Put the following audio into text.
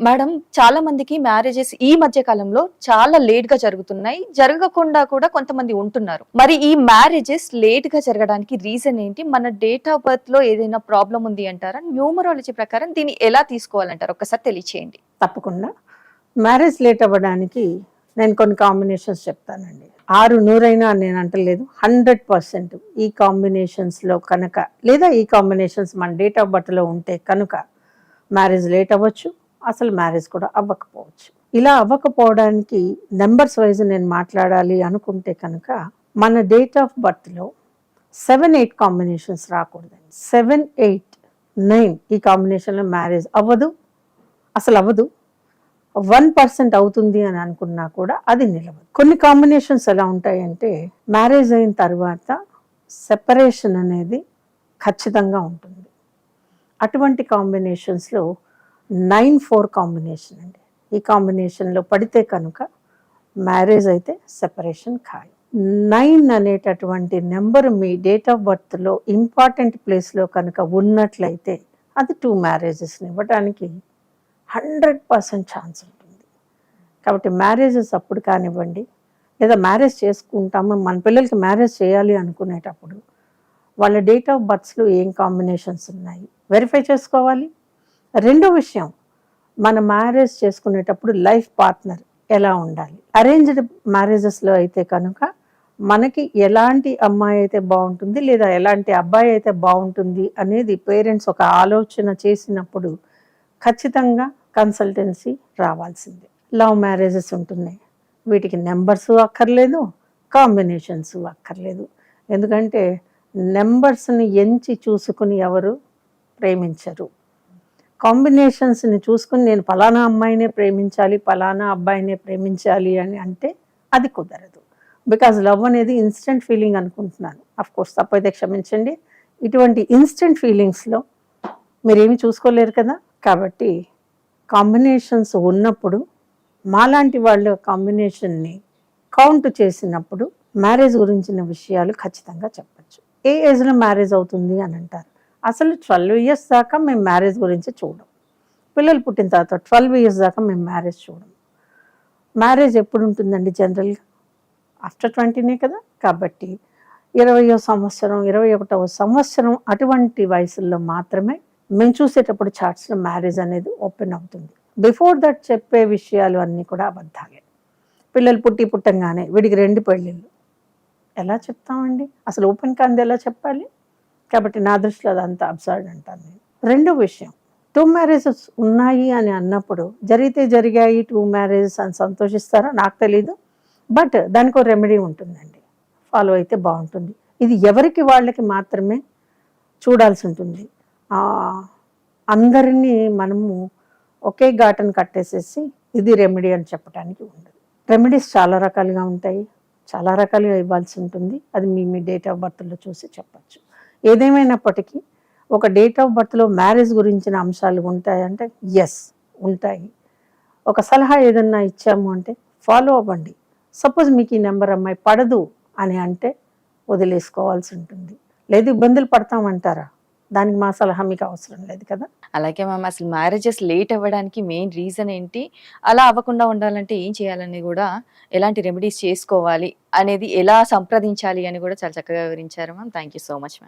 Madam, చాలా మందికి marriages ఈ మధ్య కాలంలో చాలా లేట్ గా జరుగుతున్నాయి. జరగకుండా కూడా కొంతమంది ఉంటున్నారు. మరి ఈ మ్యారేజెస్ లేట్ గా జరగడానికి రీజన్ ఏంటి? మన డేట్ ఆఫ్ బర్త్ లో ఏదైనా ప్రాబ్లం ఉంది అంటారా? న్యూమరాలజీ ప్రకారం దీన్ని ఎలా తీసుకోవాలంటారు? ఒక్కసారి తెలియచేయండి. తప్పకుండా. మ్యారేజ్ లేట్ అవ్వడానికి నేను కొన్ని కాంబినేషన్స్ చెప్తానండి. 6, 100 అని నేను అంటలేదు. 100% ఈ కాంబినేషన్స్‌లో కనుక లేదా ఈ కాంబినేషన్స్ మన డేట్ ఆఫ్ బర్త్‌లో ఉంటే కనుక మ్యారేజ్ లేట్ అవ్వచ్చు. అసలు మ్యారేజ్ కూడా అవ్వకపోవచ్చు. ఇలా అవ్వకపోవడానికి నంబర్స్ వైజ్ నేను మాట్లాడాలి అనుకుంటే కనుక మన డేట్ ఆఫ్ బర్త్‌లో 7, 8 కాంబినేషన్స్ రాకూడదండి. 7, 8, 9 ఈ కాంబినేషన్‌లో మ్యారేజ్ అవ్వదు. అసలు అవ్వదు. 1% అవుతుంది అని అనుకున్నా కూడా అది నిలవదు. కొన్ని కాంబినేషన్స్ ఎలా ఉంటాయంటే మ్యారేజ్ అయిన తర్వాత సెపరేషన్ అనేది ఖచ్చితంగా ఉంటుంది. అటువంటి కాంబినేషన్స్లో 9-4 కాంబినేషన్ అండి. ఈ కాంబినేషన్లో పడితే కనుక మ్యారేజ్ అయితే సెపరేషన్ ఖాయం. 9 అనేటటువంటి నెంబర్ మీ డేట్ ఆఫ్ బర్త్లో ఇంపార్టెంట్ ప్లేస్లో కనుక ఉన్నట్లయితే అది 2 మ్యారేజెస్ని ఇవ్వడానికి 100% ఛాన్స్ ఉంటుంది. కాబట్టి మ్యారేజెస్ అప్పుడు కానివ్వండి, లేదా మ్యారేజ్ చేసుకుంటాము, మన పిల్లలకి మ్యారేజ్ చేయాలి అనుకునేటప్పుడు వాళ్ళ డేట్ ఆఫ్ బర్త్స్లో ఏం కాంబినేషన్స్ ఉన్నాయి వెరిఫై చేసుకోవాలి. రెండో విషయం, మన మ్యారేజ్ చేసుకునేటప్పుడు లైఫ్ పార్ట్నర్ ఎలా ఉండాలి. అరేంజ్డ్ మ్యారేజెస్లో అయితే కనుక మనకి ఎలాంటి అమ్మాయి అయితే బాగుంటుంది లేదా ఎలాంటి అబ్బాయి అయితే బాగుంటుంది అనేది పేరెంట్స్ ఒక ఆలోచన చేసినప్పుడు ఖచ్చితంగా కన్సల్టెన్సీ రావాల్సిందే. లవ్ మ్యారేజెస్ ఉంటున్నాయి, వీటికి నెంబర్స్ అక్కర్లేదు, కాంబినేషన్స్ అక్కర్లేదు. ఎందుకంటే నెంబర్స్ని ఎంచి చూసుకుని ఎవరు ప్రేమించరు. కాంబినేషన్స్ని చూసుకుని నేను ఫలానా అమ్మాయినే ప్రేమించాలి, ఫలానా అబ్బాయినే ప్రేమించాలి అని అంటే అది కుదరదు. బికాజ్ లవ్ అనేది ఇన్స్టెంట్ ఫీలింగ్ అనుకుంటున్నాను. అఫ్కోర్స్ తప్పైతే క్షమించండి. ఇటువంటి ఇన్స్టెంట్ ఫీలింగ్స్లో మీరేమి చూసుకోలేరు కదా. కాబట్టి కాంబినేషన్స్ ఉన్నప్పుడు మాలాంటి వాళ్ళ కాంబినేషన్ని కౌంట్ చేసినప్పుడు మ్యారేజ్ గురించిన విషయాలు ఖచ్చితంగా చెప్పచ్చు. ఏ ఏజ్లో మ్యారేజ్ అవుతుంది అని అంటారు. అసలు 12 ఇయర్స్ దాకా మేము మ్యారేజ్ గురించి చూడం. పిల్లలు పుట్టిన తర్వాత 12 ఇయర్స్ దాకా మేము మ్యారేజ్ చూడం. మ్యారేజ్ ఎప్పుడు ఉంటుందండి జనరల్గా? ఆఫ్టర్ 20నే కదా. కాబట్టి 20వ సంవత్సరం, 21వ సంవత్సరం అటువంటి వయసుల్లో మాత్రమే మేము చూసేటప్పుడు చార్ట్స్లో మ్యారేజ్ అనేది ఓపెన్ అవుతుంది. బిఫోర్ దట్ చెప్పే విషయాలు అన్నీ కూడా అబద్ధాలే. పిల్లలు పుట్టంగానే వీడికి 2 పెళ్ళిళ్ళు ఎలా చెప్తామండి? అసలు ఓపెన్ కాంది ఎలా చెప్పాలి? కాబట్టి నా దృష్టిలో అదంతా అబ్సర్డ్ అంటాను నేను. రెండో విషయం, 2 మ్యారేజెస్ ఉన్నాయి అని అన్నప్పుడు జరిగితే జరిగాయి 2 మ్యారేజెస్ అని సంతోషిస్తారా నాకు తెలీదు. బట్ దానికి ఒక రెమెడీ ఉంటుందండి, ఫాలో అయితే బాగుంటుంది. ఇది ఎవరికి వాళ్ళకి మాత్రమే చూడాల్సి ఉంటుంది. అందరినీ మనము ఒకే ఘాటను కట్టేసేసి ఇది రెమెడీ అని చెప్పడానికి ఉండదు. రెమెడీస్ చాలా రకాలుగా ఉంటాయి, చాలా రకాలుగా ఇవ్వాల్సి ఉంటుంది. అది మీ డేట్ ఆఫ్ బర్త్లో చూసి చెప్పచ్చు. ఏదేమైనప్పటికీ ఒక డేట్ ఆఫ్ బర్త్లో మ్యారేజ్ గురించిన అంశాలు ఉంటాయంటే ఎస్ ఉంటాయి. ఒక సలహా ఏదన్నా ఇచ్చాము అంటే ఫాలో అవ్వండి. సపోజ్ మీకు ఈ నెంబర్ అమ్మాయి పడదు అని అంటే వదిలేసుకోవాల్సి ఉంటుంది. లేదు ఇబ్బందులు పడతామంటారా, దానికి మా సలహా మీకు అవసరం లేదు కదా. అలాగే మ్యామ్, అసలు మ్యారేజెస్ లేట్ అవ్వడానికి మెయిన్ రీజన్ ఏంటి, అలా అవ్వకుండా ఉండాలంటే ఏం చేయాలని కూడా, ఎలాంటి రెమెడీస్ చేసుకోవాలి అనేది, ఎలా సంప్రదించాలి అని కూడా చాలా చక్కగా వివరించారు ma'am. Thank you so much ma'am.